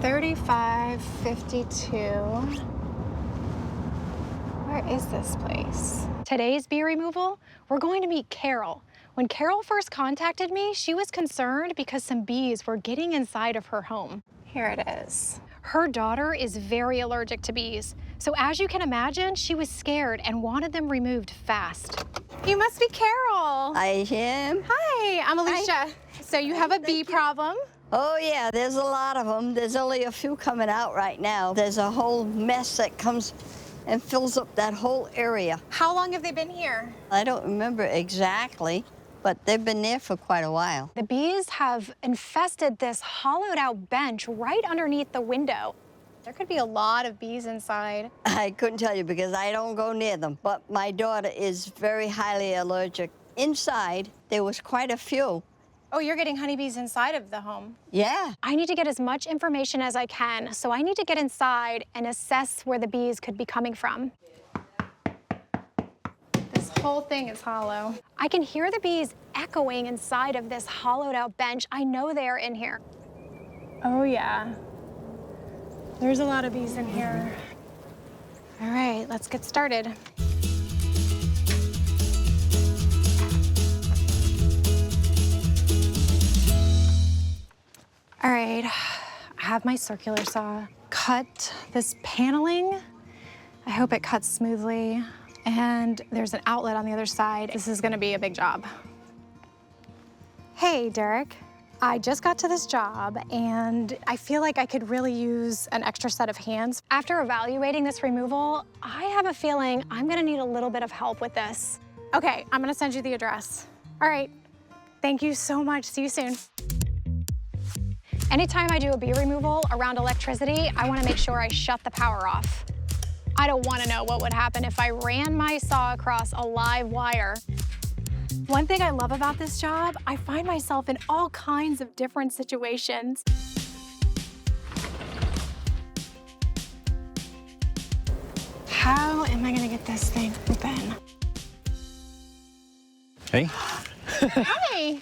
3552. Where is this place? Today's bee removal, we're going to meet Carol. When Carol first contacted me, she was concerned because some bees were getting inside of her home. Here it is. Her daughter is very allergic to bees. So as you can imagine, she was scared and wanted them removed fast. You must be Carol. I am. Hi, I'm Elisha. Hi. So you have a bee problem? Oh yeah, there's a lot of them. There's only a few coming out right now. There's a whole mess that comes and fills up that whole area. How long have they been here? I don't remember exactly, but they've been there for quite a while. The bees have infested this hollowed out bench right underneath the window. There could be a lot of bees inside. I couldn't tell you because I don't go near them, but my daughter is very highly allergic. Inside, there was quite a few. Oh, you're getting honeybees inside of the home? Yeah. I need to get as much information as I can, so I need to get inside and assess where the bees could be coming from. This whole thing is hollow. I can hear the bees echoing inside of this hollowed out bench. I know they're in here. Oh yeah. There's a lot of bees in here. All right, let's get started. All right, I have my circular saw. Cut this paneling. I hope it cuts smoothly. And there's an outlet on the other side. This is gonna be a big job. Hey, Derek. I just got to this job and I feel like I could really use an extra set of hands. After evaluating this removal, I have a feeling I'm gonna need a little bit of help with this. Okay, I'm gonna send you the address. All right, thank you so much. See you soon. Anytime I do a bee removal around electricity, I wanna make sure I shut the power off. I don't wanna know what would happen if I ran my saw across a live wire. One thing I love about this job, I find myself in all kinds of different situations. How am I gonna get this thing open? Hey. Hi.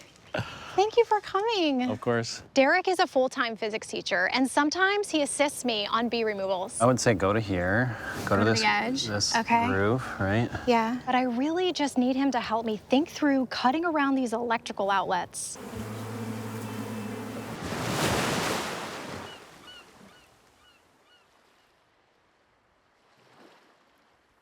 Thank you for coming. Of course. Derek is a full-time physics teacher, and sometimes he assists me on bee removals. I would say go to here, go to this, the edge. this Okay. groove, right? Yeah, but I really just need him to help me think through cutting around these electrical outlets.